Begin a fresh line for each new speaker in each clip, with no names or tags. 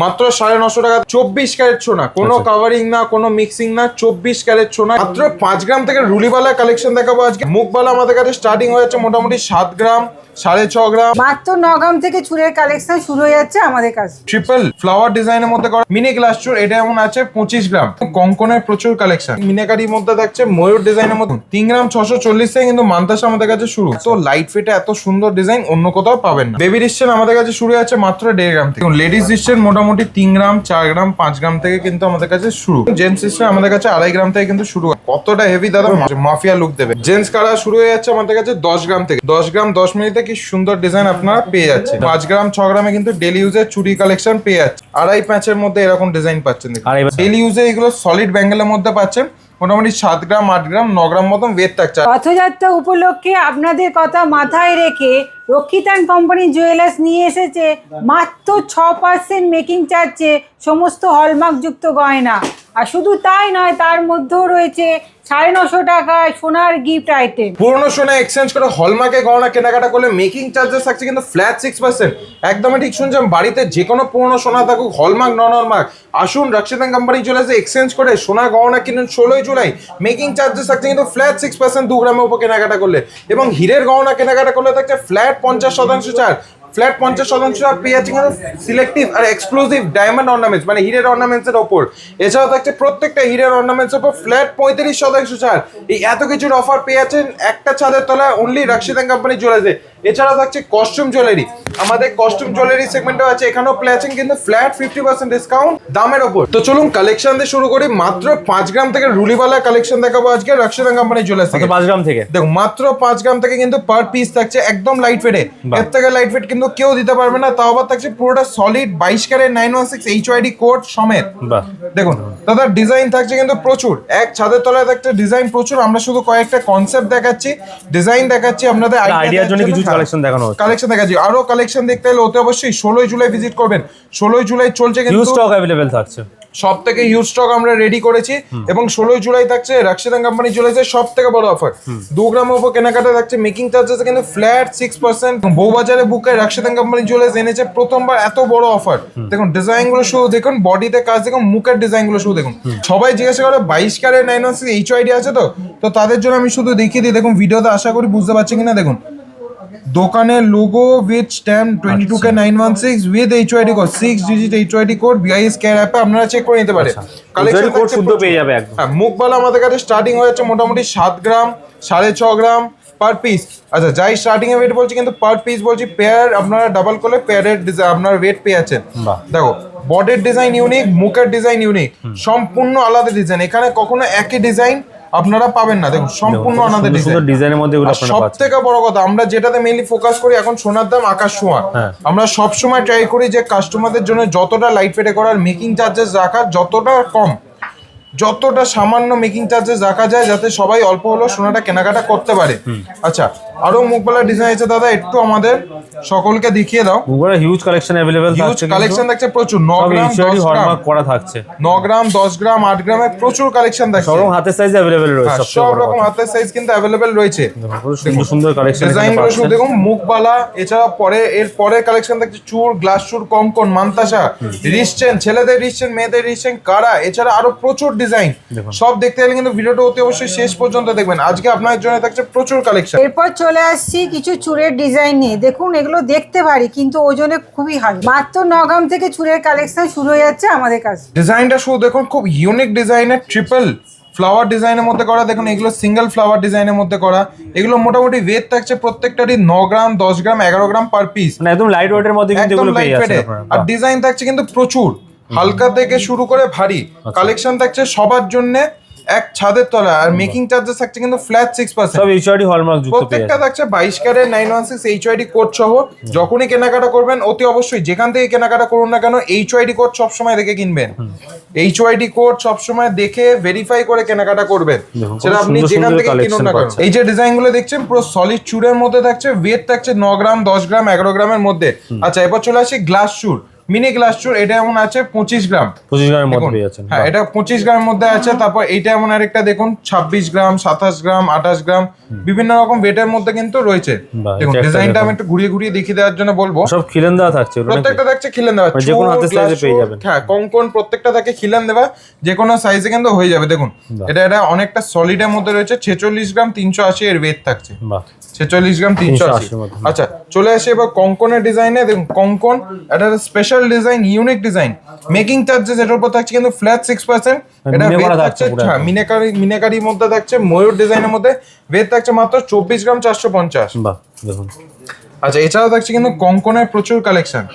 মাত্র 950 টাকা 24 ক্যারেট সোনা, কোনো কাভারিং না, কোনো মিক্সিং না, 24 ক্যারেট সোনা। মাত্র 5 গ্রাম থেকে রুলিবালা কালেকশন দেখাবো আজকে। মুখবালা আমাদের কাছে স্টার্টিং হয়ে যাচ্ছে মোটামুটি 7 গ্রাম, 6.5 গ্রাম।
মাত্র 9 গ্রাম থেকে চুড়ের কালেকশন শুরু হয়ে যাচ্ছে আমাদের কাছে।
ট্রিপল ফ্লাওয়ার ডিজাইনের মধ্যে করা মিনি গ্লাস চুর, এটা এমন আছে 25 গ্রাম। কঙ্কনের প্রচুর কালেকশন। মিনাকারির মধ্যে থাকছে ময়ূর ডিজাইনের মধ্যে 3 গ্রাম 640 থেকে কিন্তু মান্তাসা আমাদের কাছে শুরু। তো লাইট ফিটে এত সুন্দর ডিজাইন অন্য কোথাও পাবেন না। বেবি ডিসটেন আমাদের কাছে শুরু হচ্ছে মাত্র 1.5 গ্রাম থেকে। লেডিস ডিসটেন মোটামুটি 3 গ্রাম, 4 গ্রাম, 5 গ্রাম থেকে কিন্তু আমাদের কাছে শুরু। জেন্টস ডিসটেন আমাদের কাছে 2.5 গ্রাম থেকে কিন্তু শুরু। কতটা হেভি দাদা, মাফিয়া লুক দেবে। জেন্টস কারা শুরু হয়ে যাচ্ছে আমাদের কাছে 10 গ্রাম থেকে। 10 গ্রাম 10 মিনিটে কি সুন্দর ডিজাইন আপনারা পেয়ে যাচ্ছে। 5 গ্রাম 6 গ্রামে কিন্তু ডেলি ইউজের চুড়ি কালেকশন পেয়ে যাচ্ছে। 2.5 প্যাচের মধ্যে এরকম ডিজাইন পাচ্ছেন। ডেলি ইউজে এগুলো সলিড ব্যাঙ্গেলের মধ্যে পাচ্ছেন। মোটামুটি 7 গ্রাম 8 গ্রাম 9 গ্রাম মতন ওয়েট থাকছে।
রথযাত্রা উপলক্ষে আপনাদের কথা মাথায় রেখে রক্ষিতান কোম্পানি জুয়েলার্স নিয়ে এসেছে মাত্র 6% মেকিং চার্জে সমস্ত হলমার্ক যুক্ত গয়না। আর শুধু তাই নয়, তার মধ্যেও রয়েছে 950 টাকায় সোনার গিফট আইটেম।
পুরোনো সোনা এক্সচেঞ্জ করে হলমার্কে গয়না কেনাকাটা করলে মেকিং চার্জেস থাকছে কিন্তু ফ্ল্যাট 6%। একদমই ঠিক শুনছেন। বাড়িতে যে কোনো পুরোনো সোনা থাকুক, হলমার্ক নন হলমার্ক, আসুন রক্ষিতান কোম্পানি জুয়েলার্সে এক্সচেঞ্জ করে সোনা গয়না কিনুন 16 জুলাই। মেকিং চার্জেস থাকছে কিন্তু ফ্ল্যাট 6% 2 গ্রামের উপর কেনাকাটা করলে। এবং হীরের গয়না কেনাকাটা করলে থাকছে ফ্ল্যাট 50% ছাড়। ফ্ল্যাট 50% ছাড় পেয়ে যাচ্ছে কিন্তু সিলেক্টিভ আর এক্সক্লুসিভ ডায়মন্ড অর্নামেন্টস, মানে হীরের অর্নামেন্টসের ওপর। এছাড়াও থাকছে প্রত্যেকটা হীরের অর্নামেন্টসের ওপর ফ্ল্যাট 35% ছাড়। এই এত কিছুর অফার পেয়ে যাচ্ছেন একটা ছাদের তলায় অনলি রক্ষিতান কোম্পানি জুয়েলার্সে। এছাড়াও থাকছে কস্টিউম জুয়েলারি। আমাদের কস্টিউম জুয়েলারি সেগমেন্টও আছে, এখানেও প্লেয়াচিং কিন্তু ফ্ল্যাট 50% ডিসকাউন্ট দামের ওপর। তো চলুন কালেকশন দিয়ে শুরু করি। মাত্র 5 গ্রাম থেকে রুলিবালা কালেকশন দেখাবো আজকে রক্ষিতান কোম্পানি জুয়েলার্স থেকে।
5 গ্রাম থেকে
দেখো মাত্র 5 গ্রাম থেকে কিন্তু পার পিস থাকছে একদম লাইট ফেটে। এর থেকে লাইট ফেট কিন্তু কেউ দিতে পারবে না। তাও আবার থাকছে পুরোটা সলিড 22 ক্যারেট 916 HYD কোড সমেত। দেখুন দাদা ডিজাইন থাকছে কিন্তু প্রচুর। এক ছাদের তলায় থাকছে ডিজাইন প্রচুর। আমরা শুধু কয়েকটা কনসেপ্ট দেখাচ্ছি, ডিজাইন দেখাচ্ছি, আপনাদের
আইডিয়ার জন্য কিছু কালেকশন দেখানো হচ্ছে।
কালেকশন দেখাচ্ছি। আরো কালেকশন দেখতে হলে অতি অবশ্যই 16 জুলাই ভিজিট করবেন। 16 জুলাই চলছে কিন্তু
স্টক अवेलेबल থাকছে।
সব থেকে হিউজ স্টক আমরা রেডি করেছি। এবং 16 জুলাই থাকছে রক্ষিতান কোম্পানি জুয়েলার্সের সব থেকে বড় অফার। 2 গ্রামের উপর কেনাকাটা থাকছে মেকিং চার্জেস কিন্তু ফ্ল্যাট 6%। বউবাজারে বুকে রক্ষিতান কোম্পানি জুয়েলার্স এনেছে প্রথমবার এত বড় অফার। দেখুন ডিজাইন গুলো শুধু দেখুন, বডিতে কাজ দেখুন, মুখের ডিজাইন গুলো শুধু দেখুন। সবাই জিজ্ঞাসা করে 22 ক্যারেট 916 HYD আছে তো তাদের জন্য আমি শুধু দেখিয়ে দিই। দেখুন ভিডিওতে আশা করি বুঝতে পারছেন কিনা। দেখুন দোকানের logo with stamp 22K 916 with HYD code 6 digit HYD code BIS care অ্যাপে আপনারা চেক করে নিতে পারেন।
কালেকশন কোড শুদ্ধ পেয়ে যাবে একদম।
হ্যাঁ, মুখবালা আমাদের কাছে স্টার্টিং হয়ে যাচ্ছে মোটামুটি 7 গ্রাম 6.5 গ্রাম পার পিস। আচ্ছা যাই স্টার্টিং এ ওয়েট বলছি কিন্তু পার পিস বলছি। পেয়ার আপনারা ডাবল করলে পেয়ারের আপনার ওয়েট পেয়ে যাচ্ছেন। দেখো বডির ডিজাইন ইউনিক, মুখের ডিজাইন ইউনিক, সম্পূর্ণ আলাদা ডিজাইন। এখানে কখনো একই ডিজাইন আপনারা পাবেন না। দেখুন সম্পূর্ণ আলাদা
ডিজাইনের মধ্যে এগুলো আপনারা পাচ্ছেন।
সবথেকে বড় কথা, আমরা যেটাতে মেইনলি ফোকাস করি এখন সোনার দাম আকাশ ছোঁয়া। আমরা সব সময় ট্রাই করি যে কাস্টমারদের জন্য যতটা লাইট ফেটে করার, মেকিং চার্জেস রাখার যতটা কম, যতটা সামান্য মেকিং চার্জেস রাখা যায়, যাতে সবাই অল্প হলেও সোনাটা কেনাকাটা করতে পারে। আচ্ছা আরো মুখবালা ডিজাইন আছে দাদা, একটু আমাদের সকলকে দেখিয়ে দাও।
মুখবালা হিউজ কালেকশন अवेलेबल থাকছে।
হিউজ কালেকশন থাকছে প্রচুর। 9 গ্রাম 10 গ্রাম
করা থাকছে।
9 গ্রাম 10 গ্রাম 8 গ্রামের প্রচুর কালেকশন থাকছে।
সব রকম হাতের সাইজ अवेलेबल রয়েছে।
সব রকম হাতের সাইজ কিন্তু अवेलेबल রয়েছে।
সুন্দর সুন্দর কালেকশন
ডিজাইন গুলো শুধু দেখুন। মুখবালা এছাড়া এর পরের কালেকশন থাকছে চূড়, গ্লাস চূড়, কঙ্কন, মান্তাসা, রিস্টেন, ছেলেদের রিস্টেন, মেয়েদের রিস্টেন, কারা, এছাড়া আরো প্রচুর ডিজাইন। সব দেখতে গেলে কিন্তু ভিডিওটা অতি অবশ্যই শেষ পর্যন্ত দেখবেন। আজকে আপনাদের জন্য থাকছে প্রচুর কালেকশন।
এরপর চলে আসছি কিছু চুড়ের ডিজাইন নিয়ে। দেখুন এগুলো দেখতে ভারী কিন্তু ওজনে খুবই হালকা। মাত্র 9 গ্রাম থেকে চুড়ের কালেকশন শুরু হয়ে যাচ্ছে আমাদের কাছে।
ডিজাইনটা শুধু দেখুন, খুব ইউনিক ডিজাইনের ট্রিপল ফ্লাওয়ার ডিজাইনের মধ্যে করা। দেখুন এগুলো সিঙ্গেল ফ্লাওয়ার ডিজাইনের মধ্যে করা। এগুলো মোটামুটি ওয়েট থাকছে প্রত্যেকটারই 9 গ্রাম 10 গ্রাম 11 গ্রাম পার পিস।
মানে একদম লাইট ওয়েটের মধ্যে কিন্তু এগুলো পেয়ে যাচ্ছেন আপনারা।
আর ডিজাইন থাকছে কিন্তু প্রচুর, হালকা থেকে শুরু করে ভারী কালেকশন থাকছে সবার জন্য এক ছাদের তলা। আর মেকিং চার্জেস থাকছে কিন্তু ফ্ল্যাট 6%।
সব HYD হলমার্ক যুক্ত পেয়ে
প্রত্যেকটা থাকছে 22 ক্যারেট 916 HYD কোড সহ। যখনই কেনাকাটা করবেন অতি অবশ্যই যেখান থেকে কেনাকাটা করুন না কেন HYD কোড সব সময় দেখে কিনবেন। HYD কোড সব সময় দেখে ভেরিফাই করে কেনাকাটা করবেন, সেটা আপনি যেখান থেকে কিনুন না কেন। এই যে ডিজাইন গুলো দেখছেন পুরো সলিড চুড়ের মধ্যে থাকছে। ওয়েট থাকছে 9 গ্রাম 10 গ্রাম 11 গ্রামের মধ্যে। আচ্ছা এবার চলে আসি গ্লাস চুড়। মিনি গ্লাস চুর, এটা এমন আছে 25 গ্রাম।
25 গ্রামের মধ্যে
দেখুন,
পেয়ে যাচ্ছেন।
হ্যাঁ এটা 25 গ্রামের মধ্যে আছে। তারপর এইটা এমন আরেকটা দেখুন 26 গ্রাম, 27 গ্রাম, 28 গ্রাম, বিভিন্ন রকম ওয়েটের মধ্যে কিন্তু রয়েছে।
বাহ,
দেখুন
এটা একটা
ডিজাইনটা আমি
দেখুন।
একটু ঘুরিয়ে ঘুরিয়ে দেখিয়ে দেওয়ার জন্য বলবো।
সব খিলেন দেওয়া থাকছে ওগুলো নাকি?
প্রত্যেকটা থাকছে খিলেন দেওয়া,
মানে যে কোনো হাতের
glass
size এ পেয়ে
চোর,
যাবেন।
হ্যাঁ কঙ্কন প্রত্যেকটা থাকে খিলেন দেওয়া, যে কোনো সাইজে কিন্তু হয়ে যাবে। দেখুন
বাহ।
এটা অনেকটা সলিডের মধ্যে রয়েছে, 46 গ্রাম 380 এর ওয়েট থাকছে।
বাহ,
46 গ্রাম 380।
380 মধ্যে।
আচ্ছা চলে আসে এবার কঙ্কনের ডিজাইনে। দেখুন কঙ্কন এটা special design, unique design. Making charges এটার উপর থাকছে কিন্তু ফ্ল্যাট 6%। এটা
মিনে
ওয়েট
করা
থাকছে,
থাকছে পুরো
হ্যাঁ মিনাকারির মধ্যে থাকছে, ময়ূর ডিজাইনের মধ্যে ওয়েট থাকছে মাত্র 24 গ্রাম 450।
বাহ দেখুন।
আচ্ছা এছাড়াও থাকছে কিন্তু কঙ্কনের প্রচুর কালেকশন,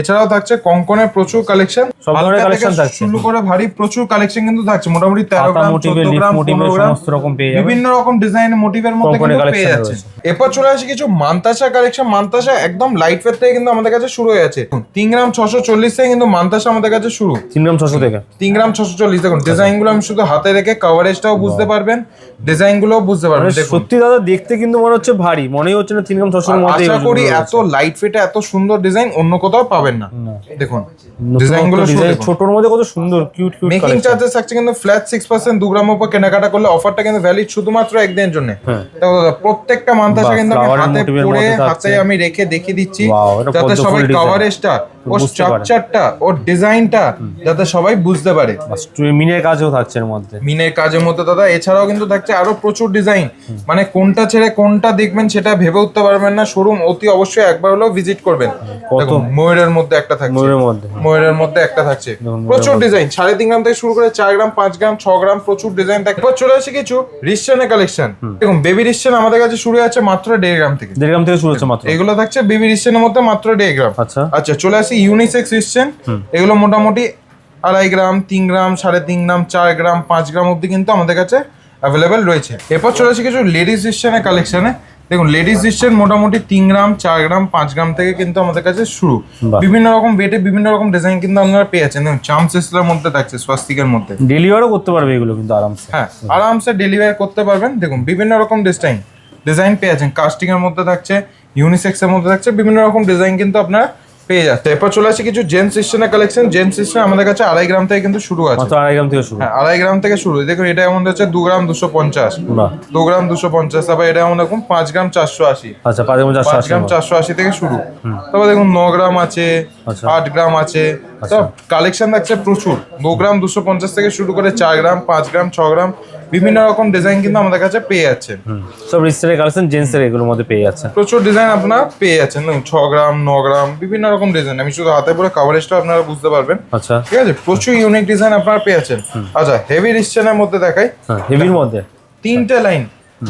এছাড়াও থাকছে কঙ্কনের প্রচুর কালেকশন,
সব ধরনের collection থাকছে।
শুরু করে ভারী প্রচুর কালেকশন কিন্তু থাকছে, মোটামুটি 13
পাতা
গ্রাম,
মোটিভে,
14
লিফ
গ্রাম,
মোটিভে
15 গ্রাম,
সমস্ত রকম পেয়ে যাবেন।
বিভিন্ন রকম ডিজাইন মোটিভের মধ্যে
কঙ্কনের
কিন্তু পেয়ে
collection
যাচ্ছে।
রয়েছে।
এরপর চলে আসে কিছু মান্তাসা কালেকশন। মান্তাসা একদম লাইট ওয়েট থেকে কিন্তু আমাদের কাছে শুরু হয়ে আছে। 3 গ্রাম 640 থেকে কিন্তু মান্তাসা আমাদের কাছে শুরু।
3 গ্রাম 600 থেকে।
3 গ্রাম 640। দেখুন ডিজাইন গুলো আমি শুধু হাতে রেখে কভারেজটাও বুঝতে পারবেন, ডিজাইন গুলোও বুঝতে পারবেন।
মানে
দেখুন
সত্যি দাদা দেখতে কিন্তু মনে হচ্ছে ভারী, মনেই হচ্ছে না 3 গ্রাম 600 এর মধ্যে।
আশা করি এত লাইট ফিটে এত সুন্দর ডিজাইন অন্য কোথাও পাবেন না। দেখুন ডিজাইন গুলো
ডিজাইন ছোটর মধ্যে কত সুন্দর cute cute
making
collection.
Charges থাকছে কিন্তু ফ্ল্যাট 6%। 2 গ্রামের উপর কেনাকাটা করলে অফারটা কিন্তু ভ্যালিড শুধুমাত্র একদিনের জন্য।
হ্যাঁ।
দেখো দাদা প্রত্যেকটা মান্তাসা
বাহ,
কিন্তু আমি
flower
হাতে
motive এর
পরে
মধ্যে থাকছে।
হাতে আমি রেখে দেখিয়ে দিচ্ছি,
Wow, এটা
যাতে
পদ্ম
সবাই
ফুল design।
কভারেজটা ওর
বুঝতে পারে।
স্ট্রাকচারটা ওর ডিজাইনটা যাতে সবাই বুঝতে পারে।
মিনের কাজও থাকছে এর মধ্যে।
মিনের কাজের মধ্যে দাদা এছাড়াও কিন্তু থাকছে আরো প্রচুর ডিজাইন, মানে কোনটা ছেড়ে কোনটা দেখবেন সেটা ভেবে উঠতে পারবেন না। শোরুম অতি অবশ্যই একবার হলেও ভিজিট করবেন।
কত?
দেখুন ময়ূরের মধ্যে একটা থাকছে,
ময়ূরের মধ্যে।
ময়ূরের মধ্যে একটা থাকছে,
দেখুন,
প্রচুর ডিজাইন 3.5 গ্রাম থেকে শুরু করে 4 গ্রাম 5 গ্রাম 6 গ্রাম প্রচুর ডিজাইন থাকে। এবার চলে আসে কিছু রিসেনের কালেকশন। দেখুন বেবি রিসেন আমাদের কাছে শুরু আছে মাত্র 1.5 গ্রাম থেকে।
1.5 গ্রাম থেকে শুরু হচ্ছে মাত্র।
এগুলো থাকছে বেবি রিসেনের মধ্যে মাত্র 1.5 গ্রাম।
আচ্ছা।
আচ্ছা চলে আসি ইউনিসেক্স রিসেন। এগুলো মোটামুটি 2.5 গ্রাম 3 গ্রাম 3.5 গ্রাম 4 গ্রাম 5 গ্রাম অব্দি কিন্তু আমাদের কাছে অ্যাভেলেবেল রয়েছে। এরপর চলে আসি কিছু লেডিস রিসেনের কালেকশনে। দেখুন লেডিস রিসেন মোটামুটি 3 গ্রাম 4 গ্রাম 5 গ্রাম থেকে কিন্তু আমাদের কাছে শুরু।
বাহ।
বিভিন্ন রকম ওয়েটে বিভিন্ন রকম ডিজাইন কিন্তু আপনারা পেয়ে যাচ্ছেন। দেখুন চাম সিস্টেমের মধ্যে থাকছে, স্বাস্তিকের মধ্যে।
ডেলিভারও করতে পারবে এগুলো কিন্তু আরামসে।
হ্যাঁ আরামসে ডেলিভারি করতে পারবেন। দেখুন বিভিন্ন রকম ডিজাইন পেয়ে যাচ্ছেন, কাস্টিং এর মধ্যে থাকছে, ইউনিসেক্স এর মধ্যে থাকছে, বিভিন্ন রকম ডিজাইন কিন্তু আপনারা পেয়ে যাচ্ছে। এরপর চলে আসে কিছু জেন্টস সিস্টেমের কালেকশন। জেন্টস সিস্টেম আমাদের কাছে 2.5 গ্রাম থেকে কিন্তু শুরু আছে।
মাত্র 2.5 গ্রাম থেকে শুরু।
হ্যাঁ 2.5 গ্রাম থেকে শুরু। দেখুন এটা এমন হচ্ছে 2 গ্রাম 250,
বাহ।
2 গ্রাম 250। তারপর এটা এমন দেখুন 5 গ্রাম 480,
আচ্ছা 5 গ্রাম
5 গ্রাম 480 থেকে শুরু। তারপর দেখুন 9 গ্রাম আছে,
আচ্ছা।
8 গ্রাম আছে। সব কালেকশন থাকছে প্রচুর। 2 গ্রাম 250 থেকে শুরু করে 4 গ্রাম 5 গ্রাম 6 গ্রাম বিভিন্ন রকম ডিজাইন কিন্তু আমাদের কাছে পেয়ে যাচ্ছে।
সব রিস্টের কালেকশন জেন্টসের এগুলোর মধ্যে পেয়ে যাচ্ছে।
প্রচুর ডিজাইন আপনারা পেয়ে যাচ্ছেন। দেখুন 6 গ্রাম 9 গ্রাম বিভিন্ন রকম ডিজাইন, আমি শুধু হাতে পরে কভারেজটা আপনারা বুঝতে পারবেন।
আচ্ছা।
ঠিক আছে প্রচুর ইউনিক ডিজাইন আপনারা পেয়ে যাচ্ছেন। আচ্ছা হেভি রিস্টেনের মধ্যে দেখাই।
হ্যাঁ হেভির মধ্যে।
3টে লাইন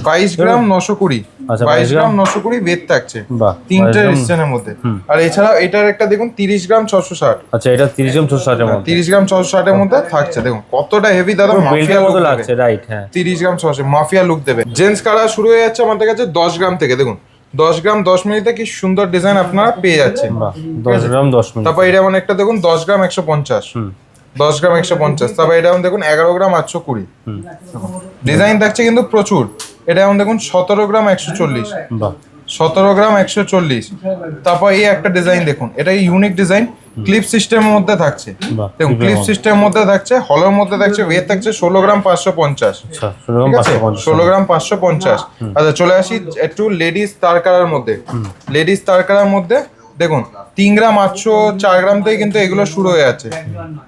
22 গ্রাম 920,
আচ্ছা,
22 গ্রাম 920 ওয়েট থাকছে।
বাহ,
3টে
22 গ্রাম।
রিস্টেনের মধ্যে। আর এছাড়াও এটার একটা দেখুন 30 গ্রাম 660।
আচ্ছা এটা 30 গ্রাম 660 এর মধ্যে।
30 গ্রাম 660 এর মধ্যে থাকছে। দেখুন কতটা হেভি দাদা, মাফিয়া
বেল্টের মতো
লুক
লাগছে, রাইট। হ্যাঁ
30 গ্রাম 600 মাফিয়া লুক দেবে। জেন্টস কারা শুরু হয়ে যাচ্ছে আমাদের কাছে 10 গ্রাম থেকে। দেখুন 10 গ্রাম 10 মিনিটে কি সুন্দর ডিজাইন আপনারা পেয়ে যাচ্ছেন।
বাহ 10 গ্রাম 10 মিনিট।
তারপর এটা মানে একটা দেখুন 10 গ্রাম 150, 10 গ্রাম 150। তারপর এটা যেমন দেখুন 11 গ্রাম 820। ডিজাইন থাকছে কিন্তু প্রচুর। এটা যেমন দেখুন 17 গ্রাম 140,
বাহ
17 গ্রাম 140। তারপর এই একটা ডিজাইন দেখুন, এটা ইউনিক ডিজাইন, ক্লিপ সিস্টেমের মধ্যে থাকছে।
বাহ,
দেখুন ক্লিপ সিস্টেমের মধ্যে থাকছে, হলের মধ্যে থাকছে, ওয়েট থাকছে 16 গ্রাম 550।
আচ্ছা 16 গ্রাম
ঠিক আছে
550।
16 গ্রাম 550। আচ্ছা চলে আসি একটু লেডিস তারকারার মধ্যে। লেডিস তারকারার মধ্যে দেখুন 3 গ্রাম 800 4 গ্রাম থেকে কিন্তু এগুলো শুরু হয়ে যাচ্ছে।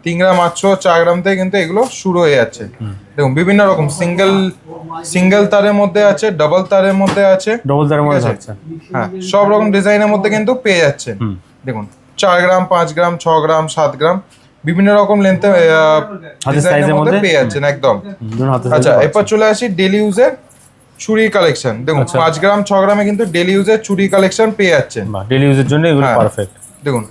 3 গ্রাম 800 4 গ্রাম থেকে কিন্তু এগুলো শুরু হয়ে যাচ্ছে। দেখুন বিভিন্ন রকম সিঙ্গেল তারের মধ্যে আছে, ডাবল তারের মধ্যে আছে,
ডবল তারের মধ্যে
ঠিক আছে?
থাকছে।
হ্যাঁ সব রকম ডিজাইনের মধ্যে কিন্তু পেয়ে যাচ্ছেন। দেখুন 4 গ্রাম 5 গ্রাম 6 গ্রাম 7 গ্রাম বিভিন্ন রকম লেন্থে ডিজাইনের মধ্যে পেয়ে যাচ্ছেন একদম।
দুটো হাতে
আচ্ছা এরপর চলে আসি ডেলি ইউজের চুড়ি কালেকশন। দেখুন 5 গ্রাম 6 গ্রামে কিন্তু ডেলি ইউজের চুড়ি কালেকশন পেয়ে যাচ্ছেন।
বাহ ডেলি ইউজের জন্য এগুলো
হ্যাঁ।
পারফেক্ট।
দেখুন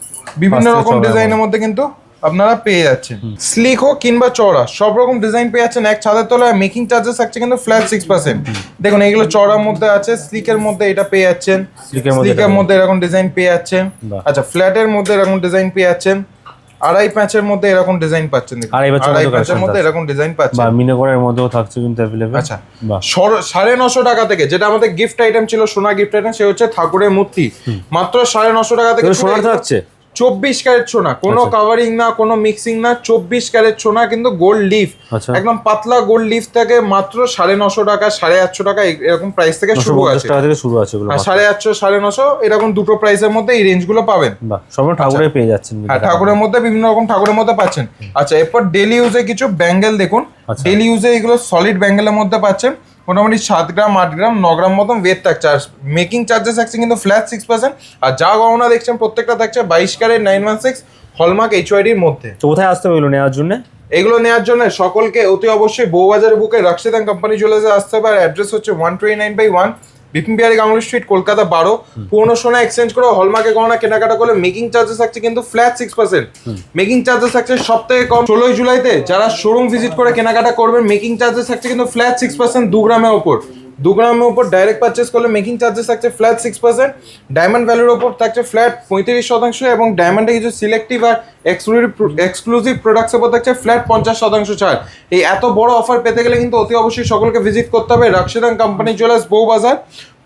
বিভিন্ন
5 থেকে
রকম
6 গ্রামের
ডিজাইনের মধ্যে কিন্তু আপনারা পেয়ে যাচ্ছেন। স্লিক হোক কিংবা চওড়া সব রকম ডিজাইন পেয়ে যাচ্ছেন এক ছাদের তলায়। মেকিং চার্জেস থাকছে কিন্তু ফ্ল্যাট 6%। দেখুন এগুলো চওড়ার মধ্যে আছে, স্লিকের মধ্যে এটা পেয়ে যাচ্ছেন, স্লিকের মধ্যে এরকম ডিজাইন পেয়ে যাচ্ছেন।
বাহ।
আচ্ছা ফ্ল্যাটের মধ্যে এরকম ডিজাইন পেয়ে যাচ্ছেন। 2.5 প্যাচের মধ্যে এরকম ডিজাইন পাচ্ছেন। দেখুন
2.5
প্যাচের মধ্যে এরকম ডিজাইন পাচ্ছেন।
বা মিনেকরের মধ্যেও থাকছে কিন্তু अवेलेबल।
আচ্ছা
বাহ
950 টাকা থেকে, যেটা আমাদের গিফট আইটেম ছিল সোনা গিফট আইটেম, সে হচ্ছে ঠাকুরের মূর্তি, মাত্র 950 টাকা থেকে
সোনার থাকছে।
24 ক্যারেট সোনা, কোনো
আচ্ছা।
কাভারিং না, কোনো মিক্সিং না, 24 ক্যারেট সোনা কিন্তু গোল্ড লিফ,
আচ্ছা।
একদম পাতলা গোল্ড লিফ থেকে মাত্র 950 টাকা 850 টাকা এরকম প্রাইস থেকে শুরু
950
আছে।
টাকা থেকে শুরু আছে এগুলো।
850 950 এরকম দুটো প্রাইসের মধ্যে এই রেঞ্জ গুলো পাবেন।
বাহ, সব ঠাকুরের পেয়ে যাচ্ছেন।
হ্যাঁ, ঠাকুরের মধ্যে বিভিন্ন রকম ঠাকুরের মধ্যে পাচ্ছেন। আচ্ছা, এরপর ডেলি ইউজে কিছু ব্যাঙ্গেল দেখুন।
আচ্ছা।
ডেলি ইউজে এগুলো সলিড ব্যাঙ্গেলের মধ্যে পাচ্ছেন, মোটামুটি 7 গ্রাম 8 গ্রাম 9 গ্রাম মতন ওয়েট থাকছে। আর মেকিং চার্জেস থাকছে কিন্তু ফ্ল্যাট 6%। আর যা গহনা দেখছেন প্রত্যেকটা থাকছে 22 ক্যারেট 916 হলমার্ক HYD-র মধ্যে।
তো কোথায় আসতে হবে এগুলো নেওয়ার জন্য?
এগুলো নেওয়ার জন্য সকলকে অতি অবশ্যই বউবাজারের বুকে রাক্সিদান কোম্পানি জুয়েলার্সে আসতে হবে। আর অ্যাড্রেস হচ্ছে 129/1 বিপিন বিহারী গাঙ্গুলি স্ট্রিট, কলকাতা 12। পুরনো সোনা এক্সচেঞ্জ করে হলমার্কে গহনা কেনাকাটা করলে মেকিং চার্জেস থাকছে কিন্তু ফ্ল্যাট 6%। মেকিং চার্জেস থাকছে সব থেকে কম 16 জুলাইতে যারা শোরুম ভিজিট করে কেনাকাটা করবেন, মেকিং চার্জেস থাকছে কিন্তু ফ্ল্যাট 6% 2 গ্রামের ওপর। 2 গ্রামের উপর ডাইরেক্ট পারচেস করলে মেকিং চার্জেস থাকছে ফ্ল্যাট 6%। ডায়মন্ড ভ্যালুর ওপর থাকছে ফ্ল্যাট 35% এবং ডায়মন্ডে কিছু সিলেক্টিভ আর এক্সক্লুসিভ প্রোডাক্টস ওপর থাকছে ফ্ল্যাট 50% ছাড়। এই এত বড় অফার পেতে গেলে কিন্তু অতি অবশ্যই সকলকে ভিজিট করতে হবে রাক্সিদান কোম্পানি জুয়েলার্স বউবাজার।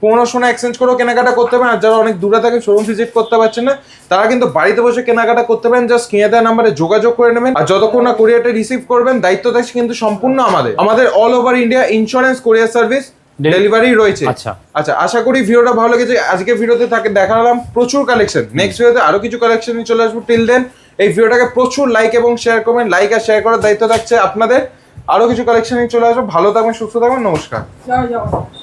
পুরনো সোনা এক্সচেঞ্জ করেও কেনাকাটা করতে পারেন। আর যারা অনেক দূরে থাকে শোরুম ভিজিট করতে পারছেন না, তারা কিন্তু বাড়িতে বসে কেনাকাটা করতে পারেন। জাস্ট স্ক্রিনে দেওয়া নাম্বারে যোগাযোগ করে নেবেন। আর যতক্ষণ না কুরিয়ারটা রিসিভ করবেন, দায়িত্ব থাকছে কিন্তু সম্পূর্ণ আমাদের all over India insurance courier service delivery রয়েছে।
আচ্ছা।
আচ্ছা, আশা করি ভিডিওটা ভালো লেগেছে। আজকে ভিডিওতে থাকে দেখালাম প্রচুর কালেকশন, নেক্সট ভিডিওতে আরো কিছু কালেকশন নিয়ে চলে আসবো। টিল দেন এই ভিডিওটাকে প্রচুর লাইক এবং শেয়ার করবেন। লাইক আর শেয়ার করার দায়িত্ব থাকছে আপনাদের। আরো কিছু কালেকশন নিয়ে চলে আসবো। ভালো থাকবেন, সুস্থ থাকবেন, নমস্কার।
জয় জগন্নাথ।